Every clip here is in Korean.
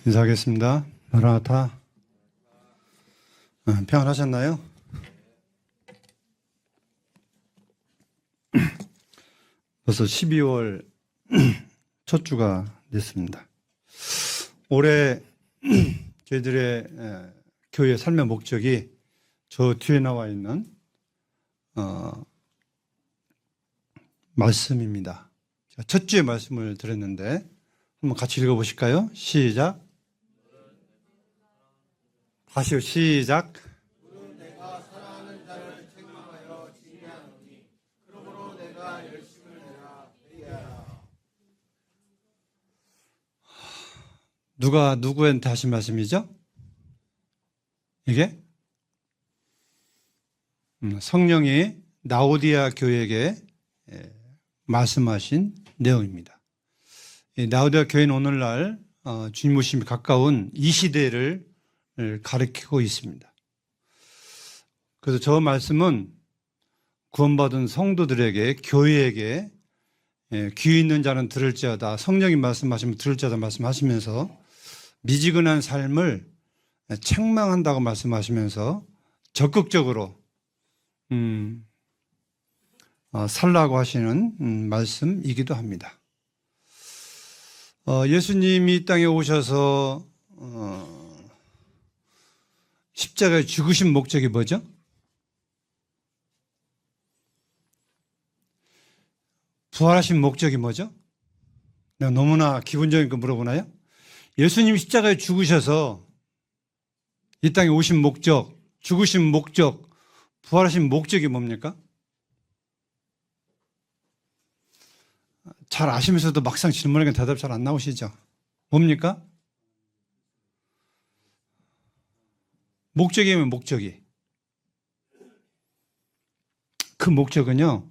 인사하겠습니다. 마라나타. 평안하셨나요? 벌써 12월 첫 주가 됐습니다. 올해 저희들의 교회 삶의 목적이 저 뒤에 나와 있는 말씀입니다. 첫 주에 말씀을 드렸는데 한번 같이 읽어보실까요? 시작. 다시요. 시작. 내가 사랑하는 자를 책망하여 징계하노니 그러므로 내가 열심을 내라 회개하라. 누가 누구한테 하신 말씀이죠? 이게? 성령이 나오디아 교회에게 말씀하신 내용입니다. 나오디아 교회는 오늘날 주님 오심이 가까운 이 시대를 가리키고 있습니다. 그래서 저 말씀은 구원받은 성도들에게, 교회에게 귀 있는 자는 들을지어다, 성령이 말씀하시면 들을지어다 말씀하시면서 미지근한 삶을 책망한다고 말씀하시면서 적극적으로 살라고 하시는 말씀이기도 합니다. 예수님이 이 땅에 오셔서 십자가에 죽으신 목적이 뭐죠? 부활하신 목적이 뭐죠? 내가 너무나 기본적인 거 물어보나요? 예수님이 십자가에 죽으셔서 이 땅에 오신 목적, 죽으신 목적, 부활하신 목적이 뭡니까? 잘 아시면서도 막상 질문하니까 대답 잘 안 나오시죠? 뭡니까? 목적이면 목적이. 그 목적은요,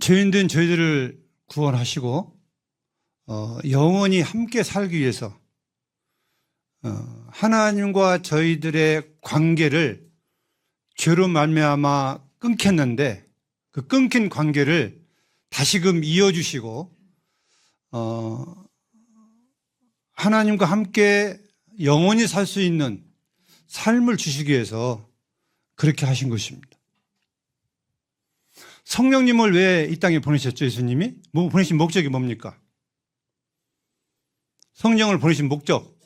죄인된 저희들을 구원하시고 영원히 함께 살기 위해서 하나님과 저희들의 관계를 죄로 말미암아 끊겼는데 그 끊긴 관계를 다시금 이어주시고 하나님과 함께 영원히 살 수 있는 삶을 주시기 위해서 그렇게 하신 것입니다. 성령님을 왜 이 땅에 보내셨죠, 예수님이? 보내신 목적이 뭡니까? 성령을 보내신 목적.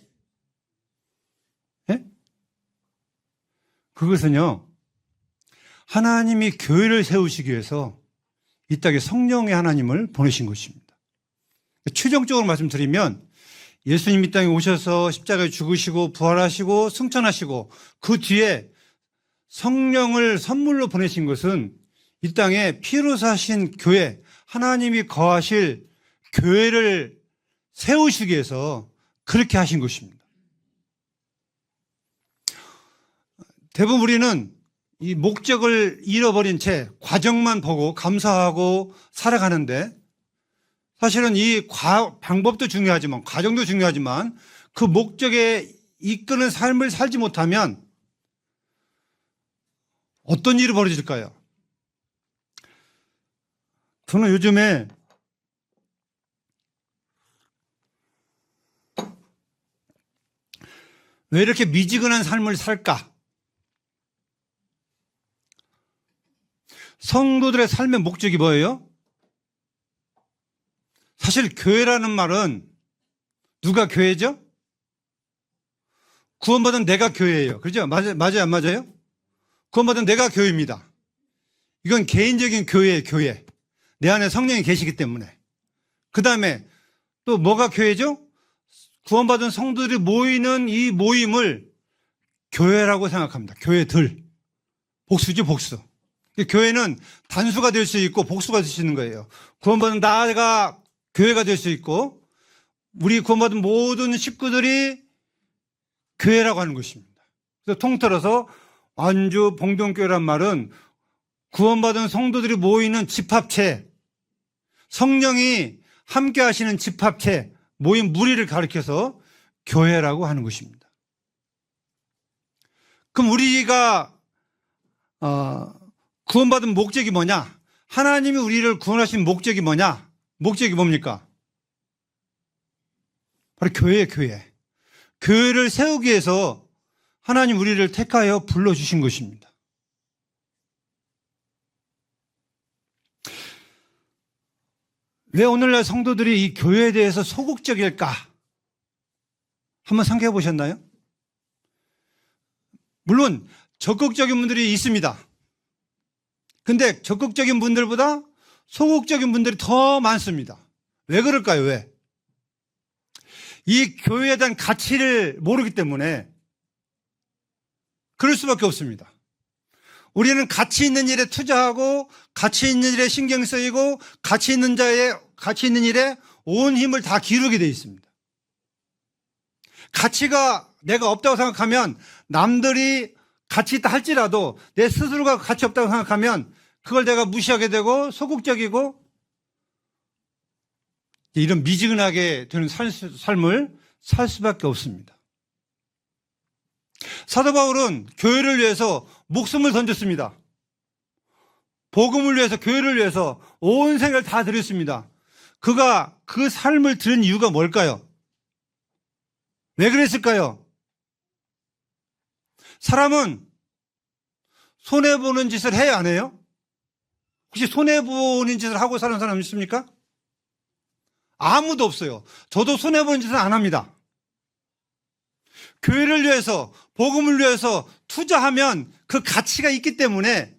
예? 그것은요, 하나님이 교회를 세우시기 위해서 이 땅에 성령의 하나님을 보내신 것입니다. 최종적으로 말씀드리면 예수님 이 땅에 오셔서 십자가에 죽으시고 부활하시고 승천하시고 그 뒤에 성령을 선물로 보내신 것은 이 땅에 피로 사신 교회, 하나님이 거하실 교회를 세우시기 위해서 그렇게 하신 것입니다. 대부분 우리는 이 목적을 잃어버린 채 과정만 보고 감사하고 살아가는데 사실은 이 방법도 중요하지만 과정도 중요하지만 그 목적에 이끄는 삶을 살지 못하면 어떤 일이 벌어질까요? 저는 요즘에 왜 이렇게 미지근한 삶을 살까? 성도들의 삶의 목적이 뭐예요? 사실 교회라는 말은 누가 교회죠? 구원받은 내가 교회예요. 그렇죠? 맞아요, 안 맞아요? 구원받은 내가 교회입니다. 이건 개인적인 교회예요, 교회. 내 안에 성령이 계시기 때문에. 그 다음에 또 뭐가 교회죠? 구원받은 성도들이 모이는 이 모임을 교회라고 생각합니다. 교회들. 복수죠, 복수. 교회는 단수가 될 수 있고 복수가 될 수 있는 거예요. 구원받은 나가 교회가 될 수 있고 우리 구원받은 모든 식구들이 교회라고 하는 것입니다. 그래서 통틀어서 완주 봉동교회란 말은 구원받은 성도들이 모이는 집합체, 성령이 함께 하시는 집합체, 모임 무리를 가리켜서 교회라고 하는 것입니다. 그럼 우리가 구원받은 목적이 뭐냐? 하나님이 우리를 구원하신 목적이 뭐냐? 목적이 뭡니까? 바로 교회예요, 교회. 교회를 세우기 위해서 하나님 우리를 택하여 불러주신 것입니다. 왜 오늘날 성도들이 이 교회에 대해서 소극적일까? 한번 생각해 보셨나요? 물론 적극적인 분들이 있습니다. 근데 적극적인 분들보다 소극적인 분들이 더 많습니다. 왜 그럴까요? 왜? 이 교회에 대한 가치를 모르기 때문에 그럴 수밖에 없습니다. 우리는 가치 있는 일에 투자하고 가치 있는 일에 신경 쓰이고 가치 있는 일에 온 힘을 다 기울이게 되어 있습니다. 가치가 내가 없다고 생각하면 남들이 가치 있다 할지라도 내 스스로가 가치 없다고 생각하면 그걸 내가 무시하게 되고 소극적이고 이런 미지근하게 되는 삶을 살 수밖에 없습니다. 사도 바울은 교회를 위해서 목숨을 던졌습니다. 복음을 위해서, 교회를 위해서 온 생을 다 드렸습니다. 그가 그 삶을 들은 이유가 뭘까요? 왜 그랬을까요? 사람은 손해보는 짓을 해야 안 해요? 혹시 손해보는 짓을 하고 사는 사람 있습니까? 아무도 없어요. 저도 손해보는 짓은 안 합니다. 교회를 위해서, 복음을 위해서 투자하면 그 가치가 있기 때문에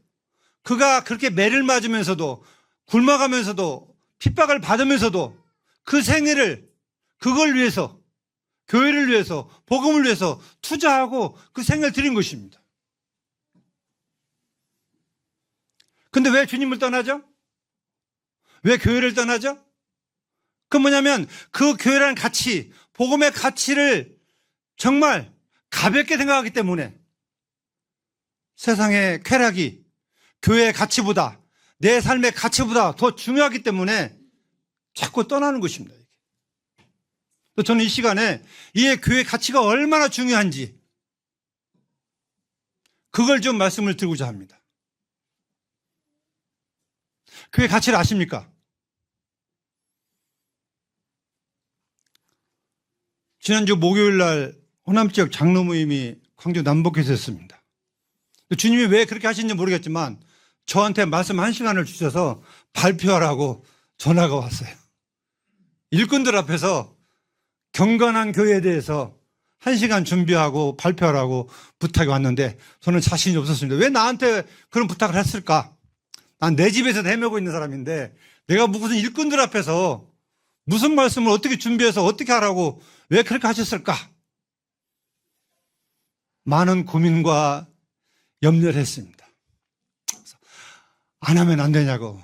그가 그렇게 매를 맞으면서도 굶어가면서도 핍박을 받으면서도 그 생애를 그걸 위해서, 교회를 위해서, 복음을 위해서 투자하고 그 생애를 드린 것입니다. 근데 왜 주님을 떠나죠? 왜 교회를 떠나죠? 그 뭐냐면 그 교회라는 가치, 복음의 가치를 정말 가볍게 생각하기 때문에 세상의 쾌락이 교회의 가치보다 내 삶의 가치보다 더 중요하기 때문에 자꾸 떠나는 것입니다. 또 저는 이 시간에 이 교회의 가치가 얼마나 중요한지 그걸 좀 말씀을 드리고자 합니다. 교회 가치를 아십니까? 지난주 목요일 날 호남 지역 장로 모임이 광주 남북에서 했습니다. 주님이 왜 그렇게 하신지 모르겠지만 저한테 말씀 1시간을 주셔서 발표하라고 전화가 왔어요. 일꾼들 앞에서 경건한 교회에 대해서 1시간 준비하고 발표하라고 부탁이 왔는데 저는 자신이 없었습니다. 왜 나한테 그런 부탁을 했을까? 난 내 집에서 헤매고 있는 사람인데 내가 무슨 일꾼들 앞에서 무슨 말씀을 어떻게 준비해서 어떻게 하라고 왜 그렇게 하셨을까? 많은 고민과 염려를 했습니다. 안 하면 안 되냐고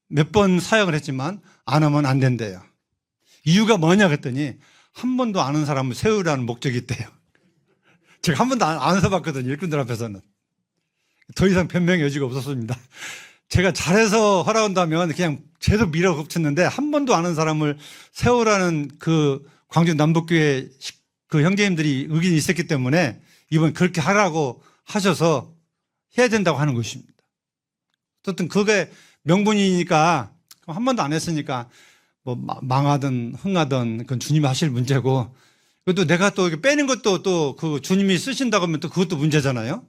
몇 번 사역을 했지만 안 하면 안 된대요. 이유가 뭐냐 그랬더니 한 번도 아는 사람을 세우라는 목적이 있대요. 제가 한 번도 안 서봤거든요. 일꾼들 앞에서는. 더 이상 변명의 여지가 없었습니다. 제가 잘해서 허락한다면 그냥 계속 밀어붙였는데 한 번도 아는 사람을 세우라는 그 광주 남북교회 그 형제님들이 의견이 있었기 때문에 이번 그렇게 하라고 하셔서 해야 된다고 하는 것입니다. 어쨌든 그게 명분이니까 한 번도 안 했으니까 뭐 망하든 흥하든 그건 주님이 하실 문제고 그것도 내가 또 빼는 것도 또 그 주님이 쓰신다고 하면 또 그것도 문제잖아요.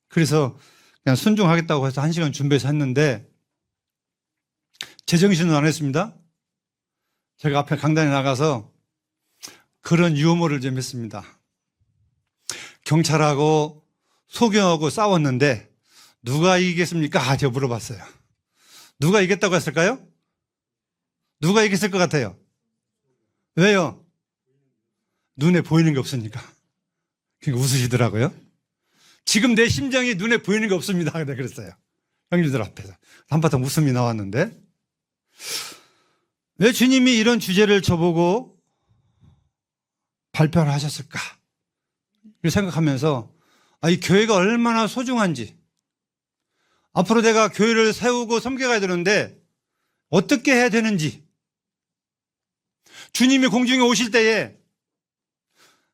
그래서 그냥 순종하겠다고 해서 1시간 준비해서 했는데 제정신은 안 했습니다. 제가 앞에 강단에 나가서 그런 유머를 좀 했습니다. 경찰하고 소경하고 싸웠는데 누가 이기겠습니까? 제가 물어봤어요. 누가 이겼다고 했을까요? 누가 이겼을 것 같아요? 왜요? 눈에 보이는 게 없으니까. 그러니까 웃으시더라고요. 지금 내 심장이 눈에 보이는 게 없습니다. 그랬어요. 형님들 앞에서. 한바탕 웃음이 나왔는데 왜 주님이 이런 주제를 저보고 발표를 하셨을까? 이렇게 생각하면서 이 교회가 얼마나 소중한지 앞으로 내가 교회를 세우고 섬겨가야 되는데 어떻게 해야 되는지 주님이 공중에 오실 때에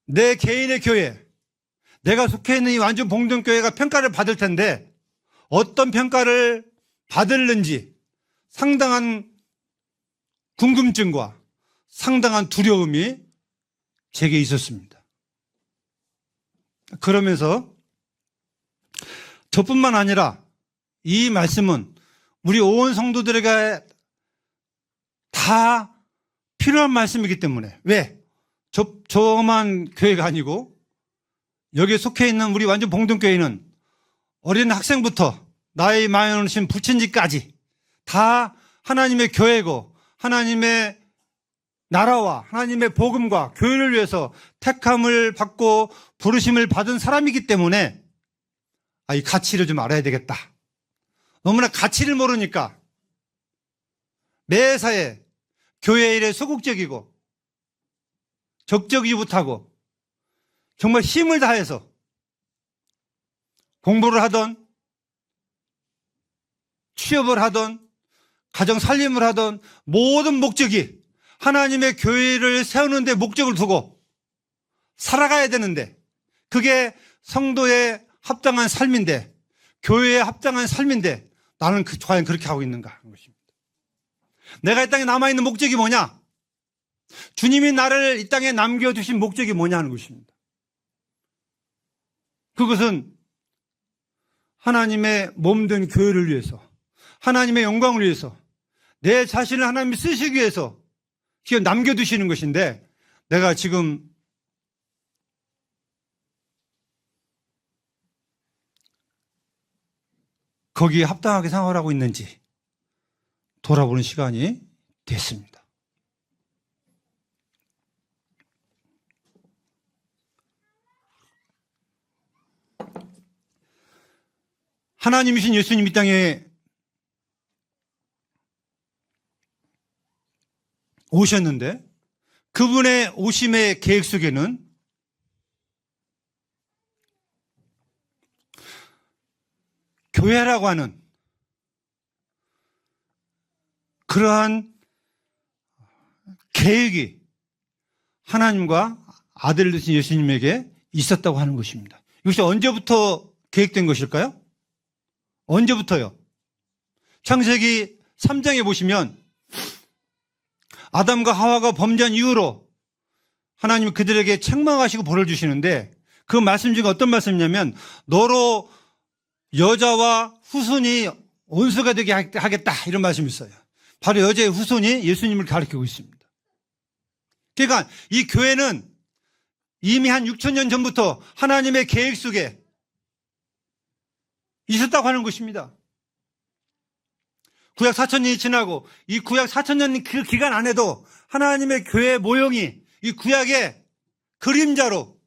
내 개인의 교회 내가 속해 있는 이 완전 봉동교회가 평가를 받을 텐데 어떤 평가를 받을는지 상당한 궁금증과 상당한 두려움이 제게 있었습니다. 그러면서 저뿐만 아니라 이 말씀은 우리 온 성도들에게 다 필요한 말씀이기 때문에, 왜? 저만 교회가 아니고 여기에 속해 있는 우리 완전 봉동교회는 어린 학생부터 나이 많으신 부친지까지 다 하나님의 교회고 하나님의 나라와 하나님의 복음과 교회를 위해서 택함을 받고 부르심을 받은 사람이기 때문에 이 가치를 좀 알아야 되겠다. 너무나 가치를 모르니까 매사에 교회 일에 소극적이고 적적이지 못하고 정말 힘을 다해서 공부를 하던 취업을 하던 가정 살림을 하던 모든 목적이 하나님의 교회를 세우는 데 목적을 두고 살아가야 되는데, 그게 성도의 합당한 삶인데, 교회에 합당한 삶인데 나는 과연 그렇게 하고 있는가 하는 것입니다. 내가 이 땅에 남아있는 목적이 뭐냐? 주님이 나를 이 땅에 남겨두신 목적이 뭐냐 하는 것입니다. 그것은 하나님의 몸된 교회를 위해서, 하나님의 영광을 위해서, 내 자신을 하나님이 쓰시기 위해서 지금 남겨두시는 것인데, 내가 지금 거기에 합당하게 생활을 하고 있는지 돌아보는 시간이 됐습니다. 하나님이신 예수님 이 땅에 오셨는데, 그분의 오심의 계획 속에는 교회라고 하는 그러한 계획이 하나님과 아들 되신 예수님에게 있었다고 하는 것입니다. 이것이 언제부터 계획된 것일까요? 언제부터요? 창세기 3장에 보시면 아담과 하와가 범죄한 이후로 하나님이 그들에게 책망하시고 벌을 주시는데, 그 말씀 중에 어떤 말씀이냐면 너로 여자와 후손이 원수가 되게 하겠다, 이런 말씀이 있어요. 바로 여자의 후손이 예수님을 가리키고 있습니다. 그러니까 이 교회는 이미 한 6,000년 전부터 하나님의 계획 속에 있었다고 하는 것입니다. 구약 4,000년이 지나고 이 구약 4,000년 그 기간 안에도 하나님의 교회의 모형이 이 구약의 그림자로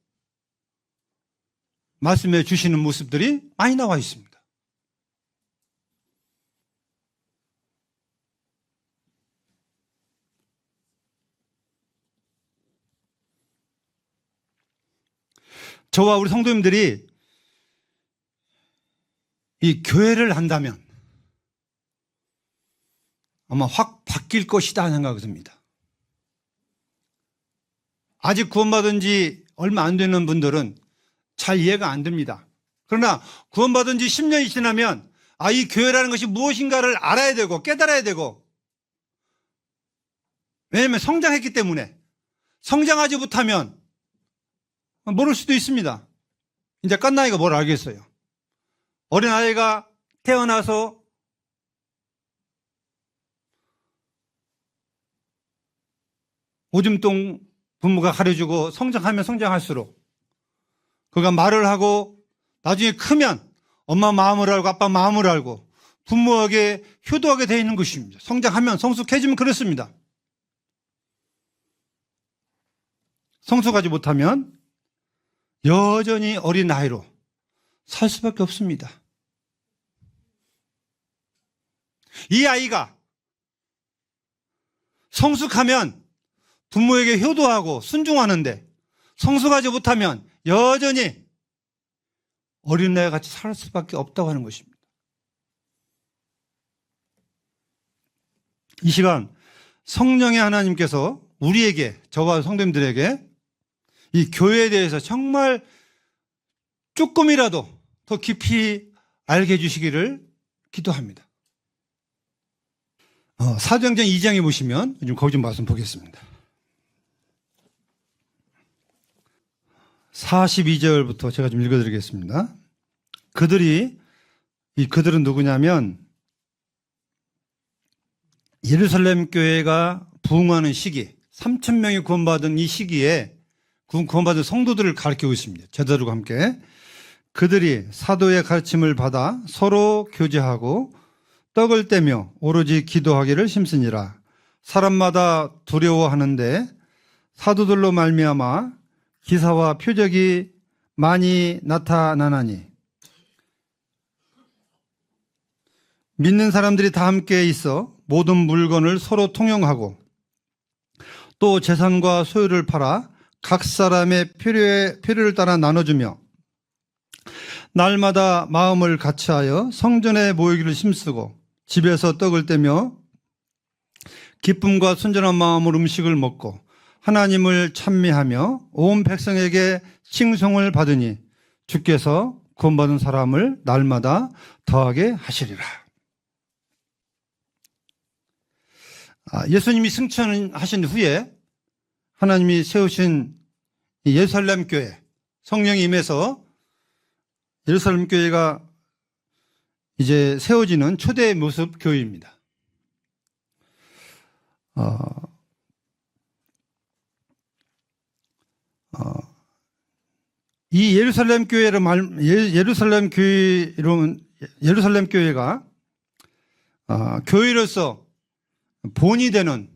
말씀해 주시는 모습들이 많이 나와 있습니다. 저와 우리 성도님들이 이 교회를 한다면 아마 확 바뀔 것이다 생각이 듭니다. 아직 구원받은 지 얼마 안 되는 분들은 잘 이해가 안 됩니다. 그러나 구원받은 지 10년이 지나면 이 교회라는 것이 무엇인가를 알아야 되고 깨달아야 되고, 왜냐하면 성장했기 때문에, 성장하지 못하면 모를 수도 있습니다. 이제 갓나이가 뭘 알겠어요. 어린아이가 태어나서 오줌똥 부모가 가려주고 성장하면 성장할수록 그가 말을 하고 나중에 크면 엄마 마음을 알고 아빠 마음을 알고 부모에게 효도하게 되어 있는 것입니다. 성장하면, 성숙해지면 그렇습니다. 성숙하지 못하면 여전히 어린 나이로 살 수밖에 없습니다. 이 아이가 성숙하면 부모에게 효도하고 순종하는데, 성숙하지 못하면 여전히 어린아이 같이 살 수밖에 없다고 하는 것입니다. 이 시간 성령의 하나님께서 우리에게, 저와 성도님들에게 이 교회에 대해서 정말 조금이라도 더 깊이 알게 해주시기를 기도합니다. 사도행전 2장에 보시면 좀 거기 좀 말씀 보겠습니다. 42절부터 제가 좀 읽어드리겠습니다. 그들은 누구냐면 예루살렘 교회가 부흥하는 시기, 3,000명이 구원받은 이 시기에 구원받은 성도들을 가르치고 있습니다. 제자들과 함께. 그들이 사도의 가르침을 받아 서로 교제하고 떡을 떼며 오로지 기도하기를 힘쓰니라. 사람마다 두려워하는데 사도들로 말미암아 기사와 표적이 많이 나타나나니 믿는 사람들이 다 함께 있어 모든 물건을 서로 통용하고 또 재산과 소유를 팔아 각 사람의 필요를 따라 나눠주며 날마다 마음을 같이하여 성전에 모이기를 힘쓰고 집에서 떡을 떼며 기쁨과 순전한 마음으로 음식을 먹고 하나님을 찬미하며 온 백성에게 칭송을 받으니 주께서 구원받은 사람을 날마다 더하게 하시리라. 예수님이 승천하신 후에 하나님이 세우신 예루살렘 교회, 성령이 임해서 예루살렘 교회가 이제 세워지는 초대 모습 교회입니다. 이 예루살렘 교회가 교회로서 본이 되는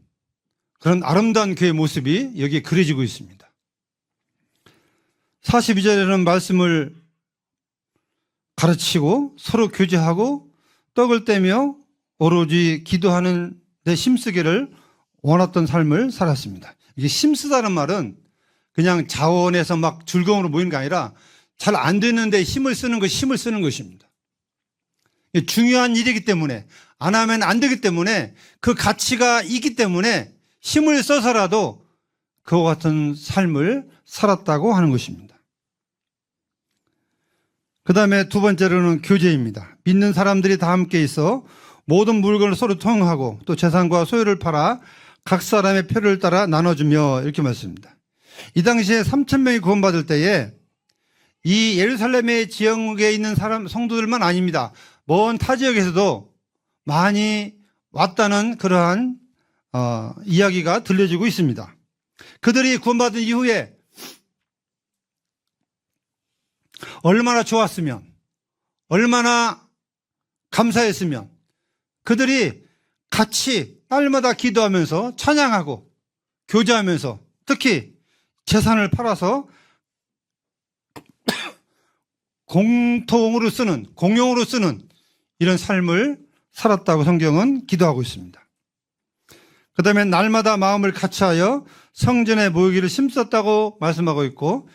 그런 아름다운 교회 모습이 여기에 그려지고 있습니다. 42절에는 말씀을 가르치고 서로 교제하고 떡을 떼며 오로지 기도하는 데 힘쓰기를 원했던 삶을 살았습니다. 이게 힘쓰다는 말은 그냥 자원에서 막 즐거움으로 모이는 게 아니라 잘 안 되는데 힘을 쓰는 것입니다. 이게 중요한 일이기 때문에 안 하면 안 되기 때문에 그 가치가 있기 때문에 힘을 써서라도 그와 같은 삶을 살았다고 하는 것입니다. 그 다음에 두 번째로는 교제입니다. 믿는 사람들이 다 함께 있어 모든 물건을 서로 통용하고 또 재산과 소유를 팔아 각 사람의 필요를 따라 나눠주며 이렇게 말씀합니다. 이 당시에 3,000명이 구원받을 때에 이 예루살렘의 지역에 있는 성도들만 아닙니다. 먼 타 지역에서도 많이 왔다는 그러한 이야기가 들려지고 있습니다. 그들이 구원받은 이후에 얼마나 좋았으면, 얼마나 감사했으면 그들이 같이 날마다 기도하면서 찬양하고 교제하면서 특히 재산을 팔아서 공용으로 쓰는 이런 삶을 살았다고 성경은 기도하고 있습니다. 그 다음에 날마다 마음을 같이하여 성전에 모이기를 힘썼다고 말씀하고 있고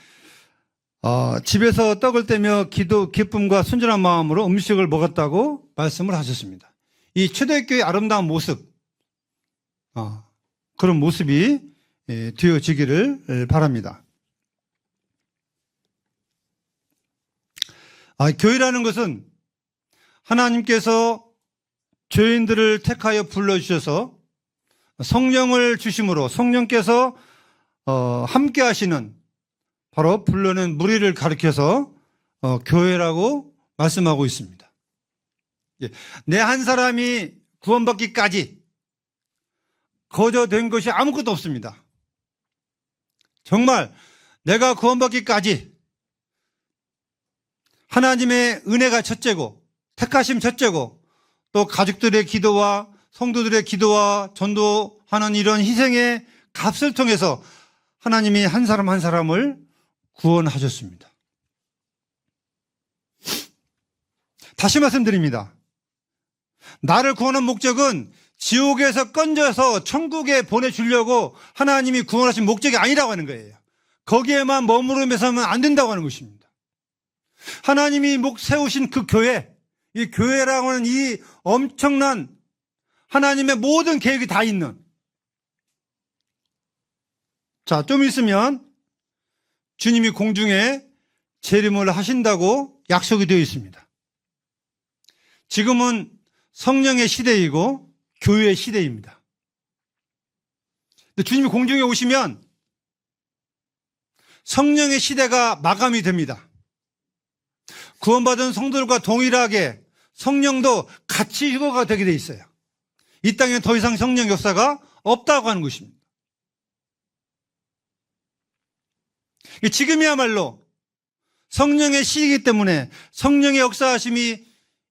집에서 떡을 떼며 기쁨과 순전한 마음으로 음식을 먹었다고 말씀을 하셨습니다. 이 초대교회의 아름다운 모습, 그런 모습이 되어지기를 바랍니다. 교회라는 것은 하나님께서 죄인들을 택하여 불러주셔서 성령을 주심으로 성령께서 함께 하시는 바로 불러낸 무리를 가리켜서 교회라고 말씀하고 있습니다. 내 한 사람이 구원받기까지 거저된 것이 아무것도 없습니다. 정말 내가 구원받기까지 하나님의 은혜가 첫째고 택하심 첫째고 또 가족들의 기도와 성도들의 기도와 전도하는 이런 희생의 값을 통해서 하나님이 한 사람 한 사람을 구원하셨습니다. 다시 말씀드립니다. 나를 구원한 목적은 지옥에서 건져서 천국에 보내주려고 하나님이 구원하신 목적이 아니라고 하는 거예요. 거기에만 머무르면서는 안 된다고 하는 것입니다. 하나님이 세우신 그 교회, 이 교회라고 하는 이 엄청난 하나님의 모든 계획이 다 있는, 자, 좀 있으면 주님이 공중에 재림을 하신다고 약속이 되어 있습니다. 지금은 성령의 시대이고 교회의 시대입니다. 근데 주님이 공중에 오시면 성령의 시대가 마감이 됩니다. 구원받은 성도들과 동일하게 성령도 같이 휴거가 되게 돼 있어요. 이 땅에 더 이상 성령 역사가 없다고 하는 것입니다. 지금이야말로 성령의 시이기 때문에 성령의 역사하심이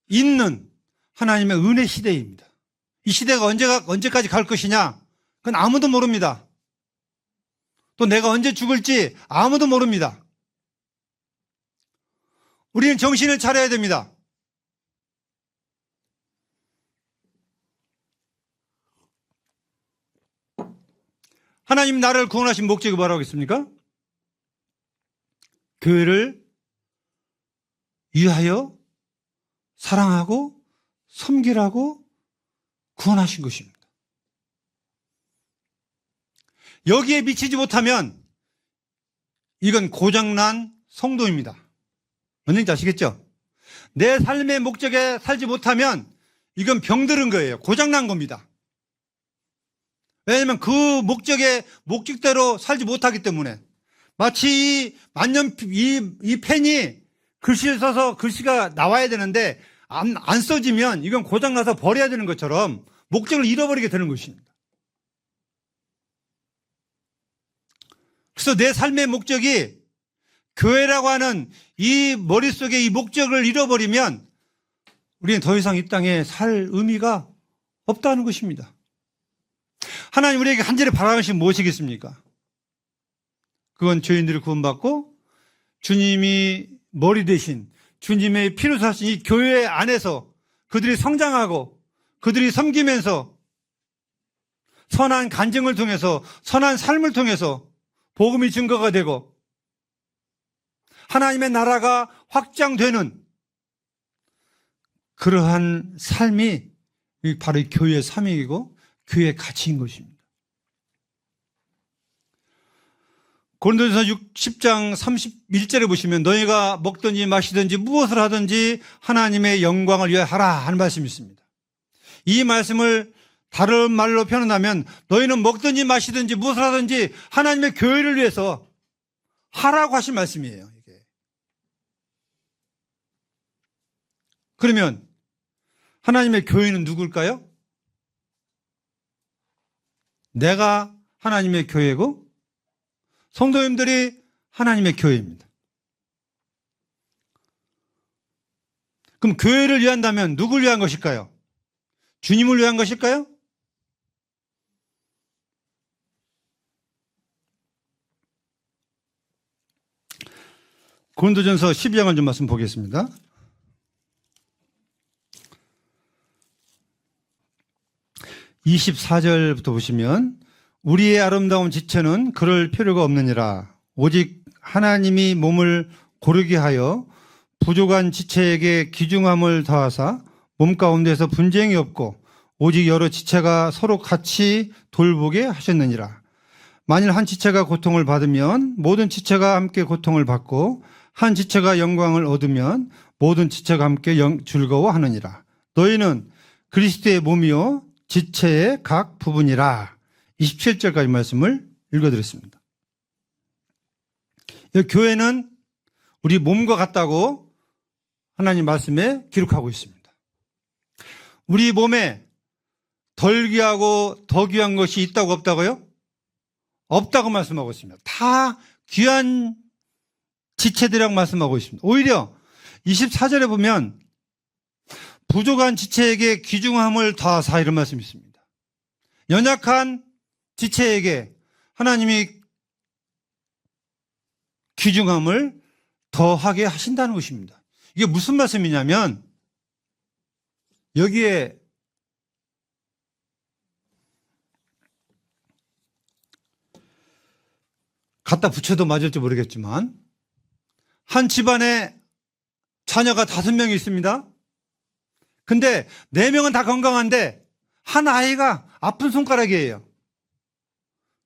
있는 하나님의 은혜 시대입니다. 이 시대가 언제까지 갈 것이냐? 그건 아무도 모릅니다. 또 내가 언제 죽을지 아무도 모릅니다. 우리는 정신을 차려야 됩니다. 하나님 나를 구원하신 목적이 뭐라고 했습니까? 교회를 위하여 사랑하고 섬기라고 구원하신 것입니다. 여기에 미치지 못하면 이건 고장난 성도입니다. 뭔지 아시겠죠? 내 삶의 목적에 살지 못하면 이건 병들은 거예요. 고장난 겁니다. 왜냐하면 그 목적대로 살지 못하기 때문에 마치 이 펜이 글씨를 써서 글씨가 나와야 되는데 안 써지면 이건 고장나서 버려야 되는 것처럼 목적을 잃어버리게 되는 것입니다. 그래서 내 삶의 목적이 교회라고 하는 이 머릿속에 이 목적을 잃어버리면 우리는 더 이상 이 땅에 살 의미가 없다는 것입니다. 하나님 우리에게 간절히 바라는 것이 무엇이겠습니까? 그건 죄인들이 구원받고 주님이 머리 대신 주님의 피로 사신 이 교회 안에서 그들이 성장하고 그들이 섬기면서 선한 간증을 통해서 선한 삶을 통해서 복음이 증거가 되고 하나님의 나라가 확장되는 그러한 삶이 바로 이 교회의 사명이고 교회의 가치인 것입니다. 고린도전서 10장 31절에 보시면 너희가 먹든지 마시든지 무엇을 하든지 하나님의 영광을 위하여 하라 하는 말씀이 있습니다. 이 말씀을 다른 말로 표현하면 너희는 먹든지 마시든지 무엇을 하든지 하나님의 교회를 위해서 하라고 하신 말씀이에요. 이게. 그러면 하나님의 교회는 누굴까요? 내가 하나님의 교회고 성도님들이 하나님의 교회입니다. 그럼 교회를 위한다면 누굴 위한 것일까요? 주님을 위한 것일까요? 고린도전서 12장을 좀 말씀 보겠습니다. 24절부터 보시면 우리의 아름다운 지체는 그럴 필요가 없느니라. 오직 하나님이 몸을 고르게 하여 부족한 지체에게 귀중함을 더하사 몸 가운데서 분쟁이 없고 오직 여러 지체가 서로 같이 돌보게 하셨느니라. 만일 한 지체가 고통을 받으면 모든 지체가 함께 고통을 받고 한 지체가 영광을 얻으면 모든 지체가 함께 즐거워하느니라. 너희는 그리스도의 몸이요 지체의 각 부분이라. 27절까지 말씀을 읽어드렸습니다. 교회는 우리 몸과 같다고 하나님 말씀에 기록하고 있습니다. 우리 몸에 덜 귀하고 더 귀한 것이 있다고 없다고요? 없다고 말씀하고 있습니다. 다 귀한 지체들이라고 말씀하고 있습니다. 오히려 24절에 보면 부족한 지체에게 귀중함을 더하사 이런 말씀이 있습니다. 연약한 지체에게 하나님이 귀중함을 더하게 하신다는 것입니다. 이게 무슨 말씀이냐면 여기에 갖다 붙여도 맞을지 모르겠지만 한 집안에 자녀가 5명이 있습니다. 근데 4명은 다 건강한데 한 아이가 아픈 손가락이에요.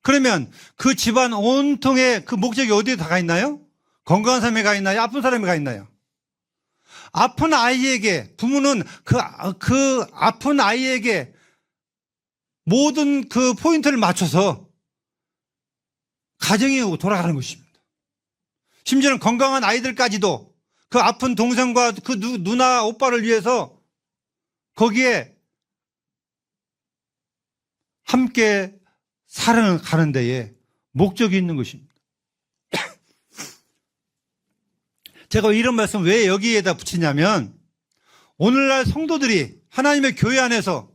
그러면 그 집안 온통에 그 목적이 어디에 다 가 있나요? 건강한 사람이 가 있나요? 아픈 사람이 가 있나요? 아픈 아이에게 부모는 그 아픈 아이에게 모든 그 포인트를 맞춰서 가정이 돌아가는 것입니다. 심지어는 건강한 아이들까지도 그 아픈 동생과 그 누나 오빠를 위해서 거기에 함께 살아가는 데에 목적이 있는 것입니다. 제가 이런 말씀 왜 여기에다 붙이냐면 오늘날 성도들이 하나님의 교회 안에서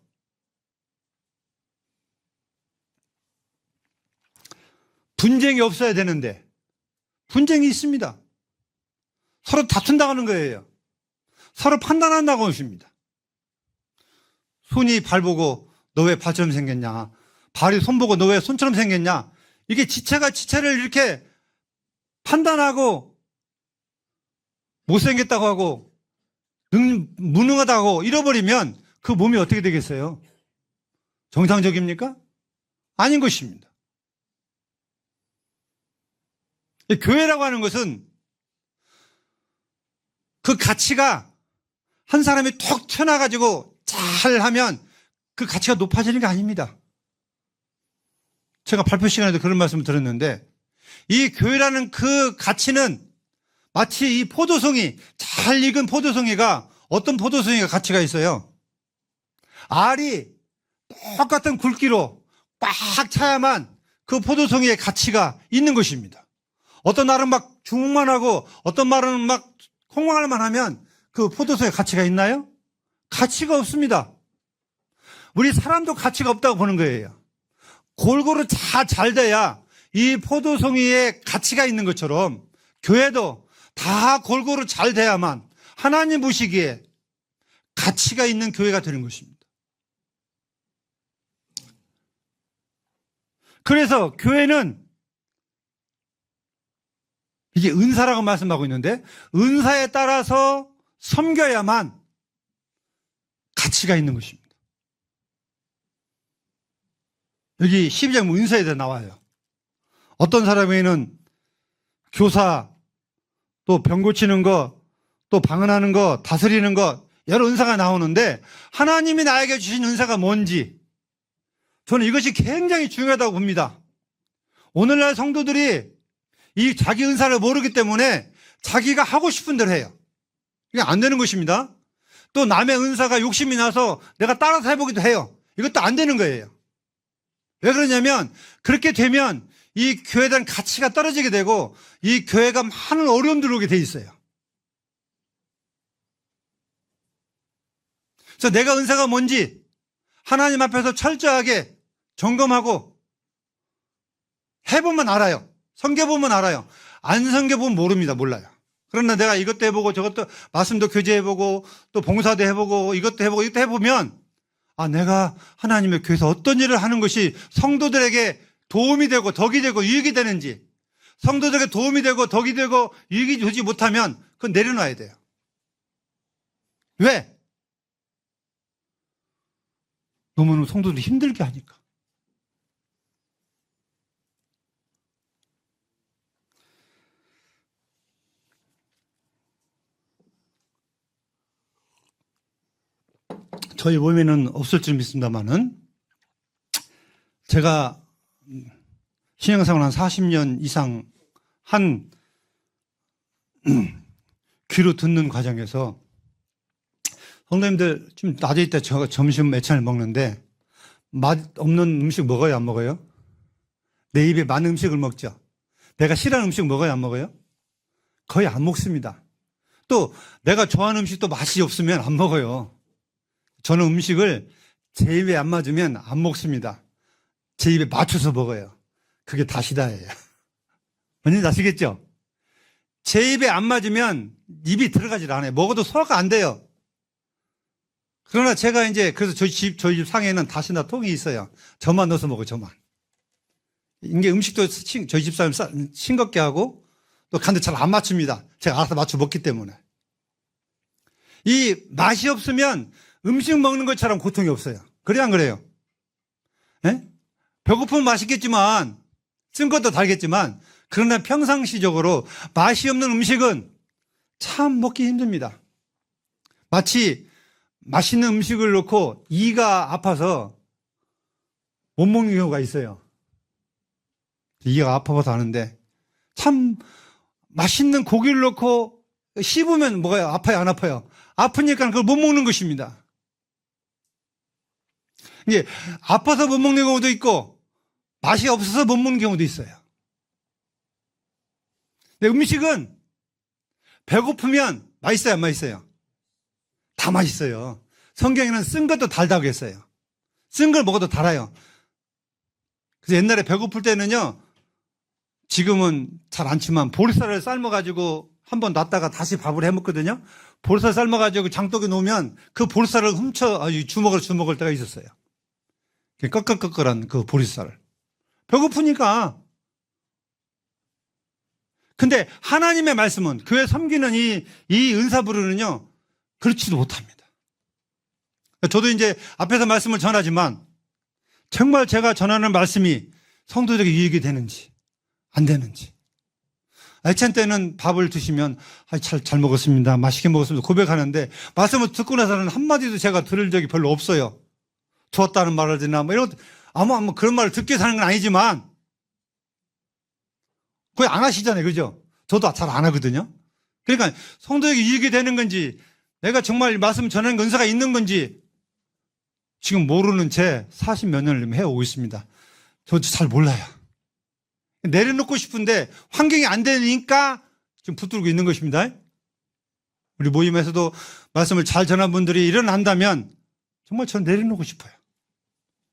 분쟁이 없어야 되는데 분쟁이 있습니다. 서로 다툰다는 거예요. 서로 판단한다고 하십니다. 손이 발 보고 너 왜 발처럼 생겼냐? 발이 손 보고 너 왜 손처럼 생겼냐? 이게 지체가 지체를 이렇게 판단하고 못생겼다고 하고 무능하다고 잃어버리면 그 몸이 어떻게 되겠어요? 정상적입니까? 아닌 것입니다. 교회라고 하는 것은 그 가치가 한 사람이 톡 튀어나가지고 잘하면 그 가치가 높아지는 게 아닙니다. 제가 발표 시간에도 그런 말씀을 들었는데 이 교회라는 그 가치는 마치 이 포도송이, 잘 익은 포도송이가 어떤 포도송이가 가치가 있어요. 알이 똑같은 굵기로 꽉 차야만 그 포도송이의 가치가 있는 것입니다. 어떤 날은 막 주먹만 하고 어떤 날은 막 콩알만 하면 그 포도송의 가치가 있나요? 가치가 없습니다. 우리 사람도 가치가 없다고 보는 거예요. 골고루 다 잘 돼야 이 포도송이의 가치가 있는 것처럼 교회도 다 골고루 잘 돼야만 하나님 보시기에 가치가 있는 교회가 되는 것입니다. 그래서 교회는 이게 은사라고 말씀하고 있는데 은사에 따라서 섬겨야만 가치가 있는 것입니다. 여기 12장 은사에 대해 나와요. 어떤 사람에게는 교사, 또 병 고치는 것, 또 방언하는 것, 다스리는 것, 여러 은사가 나오는데 하나님이 나에게 주신 은사가 뭔지 저는 이것이 굉장히 중요하다고 봅니다. 오늘날 성도들이 이 자기 은사를 모르기 때문에 자기가 하고 싶은 대로 해요. 이게 안 되는 것입니다. 또 남의 은사가 욕심이 나서 내가 따라서 해보기도 해요. 이것도 안 되는 거예요. 왜 그러냐면 그렇게 되면 이 교회에 대한 가치가 떨어지게 되고 이 교회가 많은 어려움들 오게 돼 있어요. 그래서 내가 은사가 뭔지 하나님 앞에서 철저하게 점검하고 해보면 알아요. 섬겨보면 알아요. 안 섬겨보면 모릅니다. 몰라요. 그러나 내가 이것도 해보고 저것도 말씀도 교제해보고 또 봉사도 해보고 이것도 해보고 이것도 해보면 아, 내가 하나님의 교회에서 어떤 일을 하는 것이 성도들에게 도움이 되고 덕이 되고 유익이 되는지, 성도들에게 도움이 되고 덕이 되고 유익이 되지 못하면 그건 내려놔야 돼요. 왜? 너무 성도들이 힘들게 하니까. 저희 몸에는 없을 줄 믿습니다만은 제가 신앙생활 한 40년 이상 한 귀로 듣는 과정에서 성도님들 좀 낮에 있다 제가 점심 매찬을 먹는데 맛 없는 음식 먹어요, 안 먹어요? 내 입에 맞는 음식을 먹죠. 내가 싫어하는 음식 먹어요, 안 먹어요? 거의 안 먹습니다. 또 내가 좋아하는 음식도 맛이 없으면 안 먹어요. 저는 음식을 제 입에 안 맞으면 안 먹습니다. 제 입에 맞춰서 먹어요. 그게 다시다예요. 뭔지 아시겠죠? 제 입에 안 맞으면 입이 들어가질 않아요. 먹어도 소화가 안 돼요. 그러나 제가 이제 그래서 저희 집 상에는 다시다 통이 있어요. 저만 넣어서 먹어요, 저만. 이게 음식도 저희 집사람 싱겁게 하고 또 간도 잘 안 맞춥니다. 제가 알아서 맞춰 먹기 때문에. 이 맛이 없으면 음식 먹는 것처럼 고통이 없어요. 그래요, 안 그래요? 예? 배고프면 맛있겠지만, 쓴 것도 달겠지만, 그러나 평상시적으로 맛이 없는 음식은 참 먹기 힘듭니다. 마치 맛있는 음식을 넣고 이가 아파서 못 먹는 경우가 있어요. 이가 아파서 하는데 참 맛있는 고기를 넣고 씹으면 뭐가요? 아파요, 안 아파요? 아프니까 그걸 못 먹는 것입니다. 이게 아파서 못 먹는 경우도 있고 맛이 없어서 못 먹는 경우도 있어요. 근데 음식은 배고프면 맛있어요, 안 맛있어요? 다 맛있어요. 성경에는 쓴 것도 달다고 했어요. 쓴 걸 먹어도 달아요. 그래서 옛날에 배고플 때는요, 지금은 잘 안 치면 보리쌀을 삶아가지고 한번 놨다가 다시 밥을 해 먹거든요. 보리쌀 삶아가지고 장독에 놓으면 그 보리쌀을 훔쳐 주먹으로 주먹을 때가 있었어요. 꺼끌꺼끌한 그 보리쌀을. 배고프니까. 근데 하나님의 말씀은 교회 섬기는 이 은사 부르는요, 그렇지도 못합니다. 저도 이제 앞에서 말씀을 전하지만 정말 제가 전하는 말씀이 성도들에게 유익이 되는지 안 되는지. 애찬 때는 밥을 드시면 잘 먹었습니다. 맛있게 먹었습니다. 고백하는데 말씀을 듣고 나서는 한마디도 제가 들을 적이 별로 없어요. 좋았다는 말을 듣나 뭐 이런 것도 아무 그런 말을 듣게 사는 건 아니지만 거의 안 하시잖아요. 그죠? 저도 잘 안 하거든요. 그러니까 성도에게 유익이 되는 건지 내가 정말 말씀 전하는 은사가 있는 건지 지금 모르는 채 40몇 년을 해오고 있습니다. 저도 잘 몰라요. 내려놓고 싶은데 환경이 안 되니까 지금 붙들고 있는 것입니다. 우리 모임에서도 말씀을 잘 전한 분들이 일어난다면 정말 저는 내려놓고 싶어요.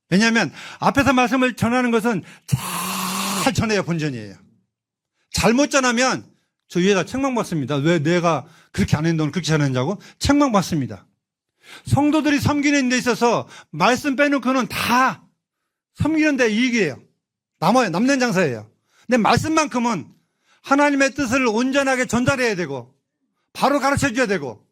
왜냐하면 앞에서 말씀을 전하는 것은 잘 전해야 본전이에요. 잘못 전하면 저 위에다 책망받습니다. 왜 내가 그렇게 안 했는데 그렇게 잘했냐고 책망받습니다. 성도들이 섬기는 데 있어서 말씀 빼놓고는 다 섬기는 데 이익이에요. 남는 장사예요. 근데 말씀만큼은 하나님의 뜻을 온전하게 전달해야 되고 바로 가르쳐 줘야 되고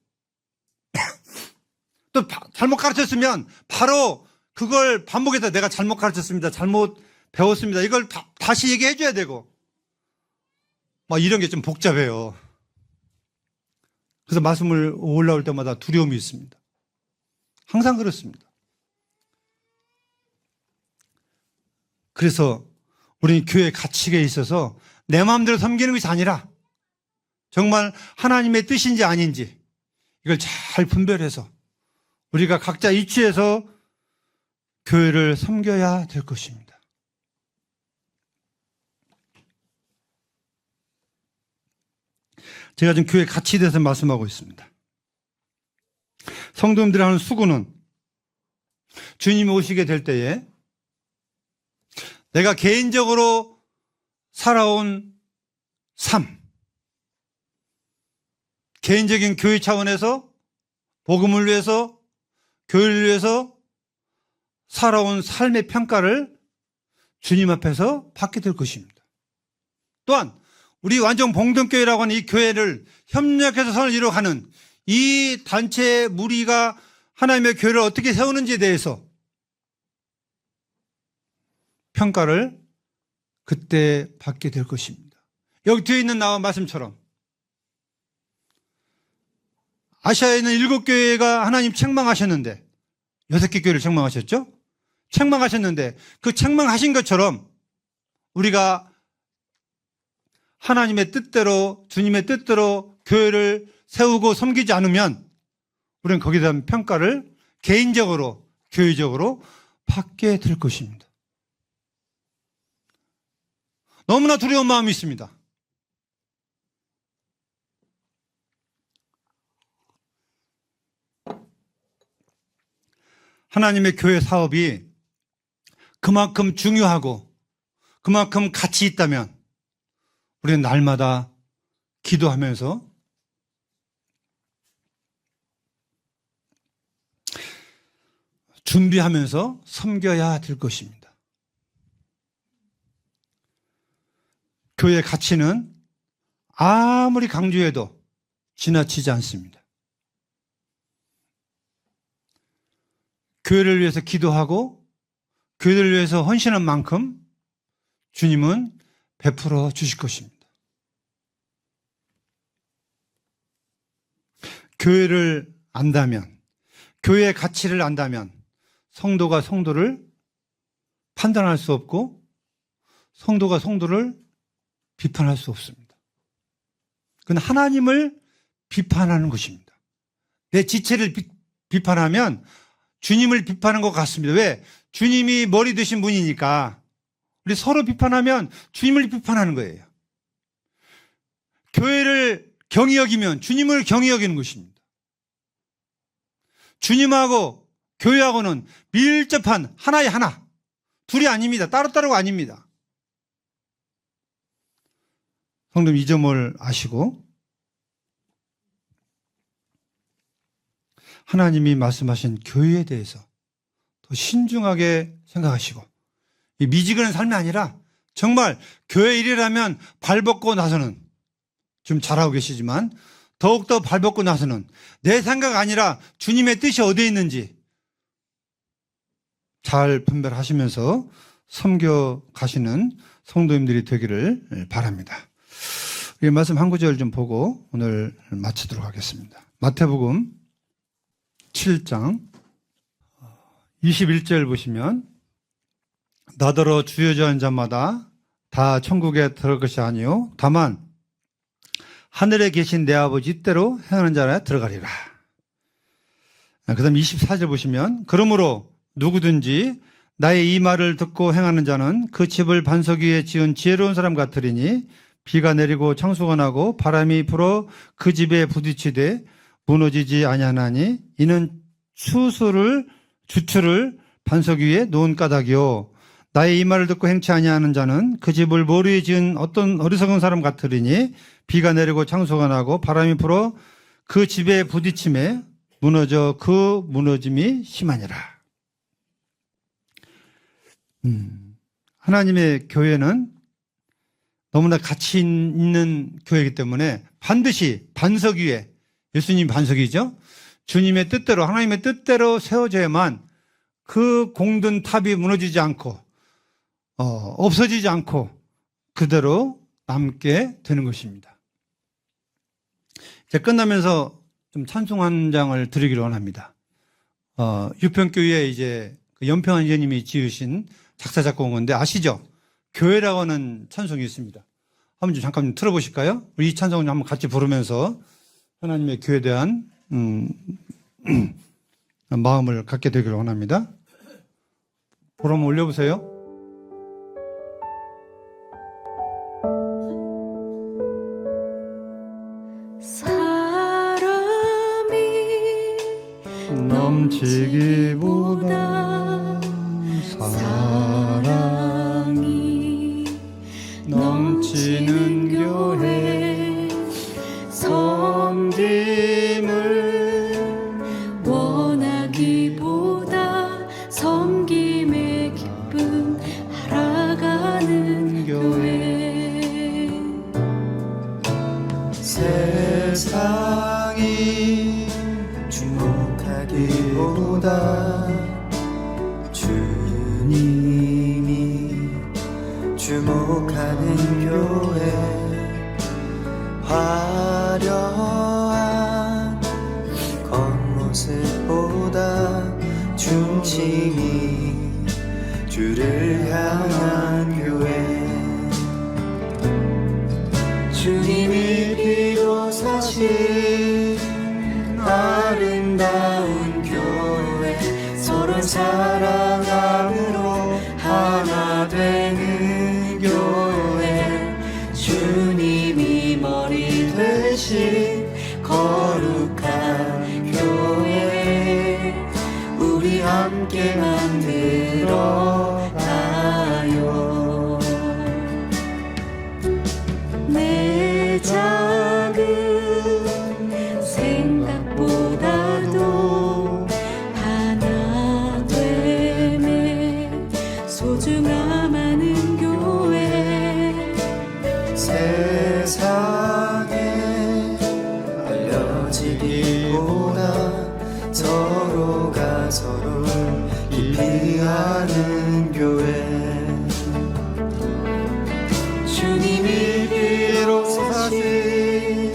또 잘못 가르쳤으면 바로 그걸 반복해서 내가 잘못 가르쳤습니다. 잘못 배웠습니다. 이걸 다시 얘기해 줘야 되고 막 이런 게 좀 복잡해요. 그래서 말씀을 올라올 때마다 두려움이 있습니다. 항상 그렇습니다. 그래서 우리는 교회 가치에 있어서 내 마음대로 섬기는 것이 아니라 정말 하나님의 뜻인지 아닌지 이걸 잘 분별해서 우리가 각자 위치에서 교회를 섬겨야 될 것입니다. 제가 지금 교회 가치에 대해서 말씀하고 있습니다. 성도님들이 하는 수고는 주님이 오시게 될 때에 내가 개인적으로 살아온 삶, 개인적인 교회 차원에서 복음을 위해서 교회를 위해서 살아온 삶의 평가를 주님 앞에서 받게 될 것입니다. 또한 우리 완전 봉동교회라고 하는 이 교회를 협력해서 선을 이루어가는 이 단체의 무리가 하나님의 교회를 어떻게 세우는지에 대해서 평가를 그때 받게 될 것입니다. 여기 뒤에 있는 나와 말씀처럼 아시아에 있는 7교회가 하나님 책망하셨는데 6개 교회를 책망하셨죠? 책망하셨는데 그 책망하신 것처럼 우리가 하나님의 뜻대로 주님의 뜻대로 교회를 세우고 섬기지 않으면 우리는 거기에 대한 평가를 개인적으로 교회적으로 받게 될 것입니다. 너무나 두려운 마음이 있습니다. 하나님의 교회 사업이 그만큼 중요하고 그만큼 가치 있다면 우리는 날마다 기도하면서 준비하면서 섬겨야 될 것입니다. 교회의 가치는 아무리 강조해도 지나치지 않습니다. 교회를 위해서 기도하고 교회를 위해서 헌신한 만큼 주님은 베풀어 주실 것입니다. 교회를 안다면, 교회의 가치를 안다면 성도가 성도를 판단할 수 없고 성도가 성도를 비판할 수 없습니다. 그건 하나님을 비판하는 것입니다. 내 지체를 비판하면 주님을 비판한 것 같습니다. 왜? 주님이 머리 되신 분이니까. 우리 서로 비판하면 주님을 비판하는 거예요. 교회를 경히 여기면 주님을 경히 여기는 것입니다. 주님하고 교회하고는 밀접한 하나의 하나. 둘이 아닙니다. 따로따로가 아닙니다. 성도님 이 점을 아시고 하나님이 말씀하신 교회에 대해서 더 신중하게 생각하시고 이 미지근한 삶이 아니라 정말 교회 일이라면 발벗고 나서는 좀 잘하고 계시지만 더욱더 발벗고 나서는 내 생각 아니라 주님의 뜻이 어디에 있는지 잘 분별하시면서 섬겨 가시는 성도님들이 되기를 바랍니다. 이 말씀 한 구절 좀 보고 오늘 마치도록 하겠습니다. 마태복음 7장 21절 보시면 나더러 주여자한 자마다 다 천국에 들어갈 것이 아니요 다만 하늘에 계신 내 아버지 뜻대로 행하는 자라 들어가리라. 그 다음 24절 보시면 그러므로 누구든지 나의 이 말을 듣고 행하는 자는 그 집을 반석 위에 지은 지혜로운 사람 같으리니 비가 내리고 창수가 나고 바람이 불어 그 집에 부딪히되 무너지지 아니하나니 이는 주추를 반석 위에 놓은 까닭이요 나의 이 말을 듣고 행치 아니하는 자는 그 집을 모르 위에 지은 어떤 어리석은 사람 같으리니 비가 내리고 창수가 나고 바람이 불어 그 집에 부딪힘에 무너져 그 무너짐이 심하니라. 하나님의 교회는 너무나 가치 있는 교회이기 때문에 반드시 반석 위에 예수님 반석이죠. 주님의 뜻대로 하나님의 뜻대로 세워져야만 그 공든 탑이 무너지지 않고 없어지지 않고 그대로 남게 되는 것입니다. 이제 끝나면서 좀 찬송 한 장을 드리기를 원합니다. 유평교회 이제 연평한 이제님이 지으신 작사 작곡인데 아시죠? 교회라고 하는 찬송이 있습니다. 한번 좀 잠깐 틀어보실까요? 우리 이 찬송을 한번 같이 부르면서 하나님의 교회에 대한 마음을 갖게 되기를 원합니다. 보러 한번 올려보세요. 사람이 넘치기보다 사랑이 넘치는 교회 섬김을 원하기보다 섬김의 기쁨 알아가는 교회 세상이 주목하기보다 주님이 주목하는 교회 화려한 겉모습보다 중심이 주를 향한 교회 주님이 피로 사신 아름다운 교회 서로 사랑함으로 하나 되는 교회 주님이 머리 되신 거룩한 교회 우리 함께 만들어 가요. 내 작은 생각보다도 하나 됨에 소중함 아는 교회 세상에 알려지기보다 서로가 서로를 깊이 아는 교회 주님이 피로 사신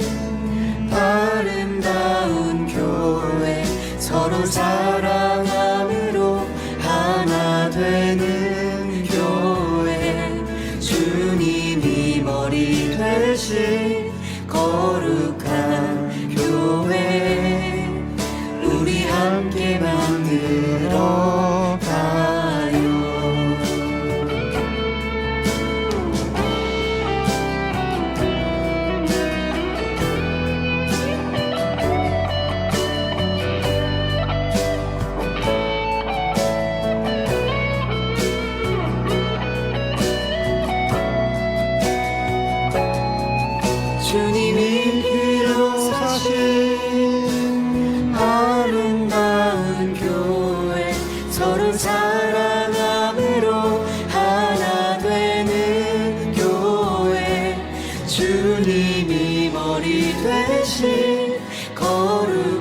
아름다운 교회 서로 사랑함으로 하나 되는 사신 거룩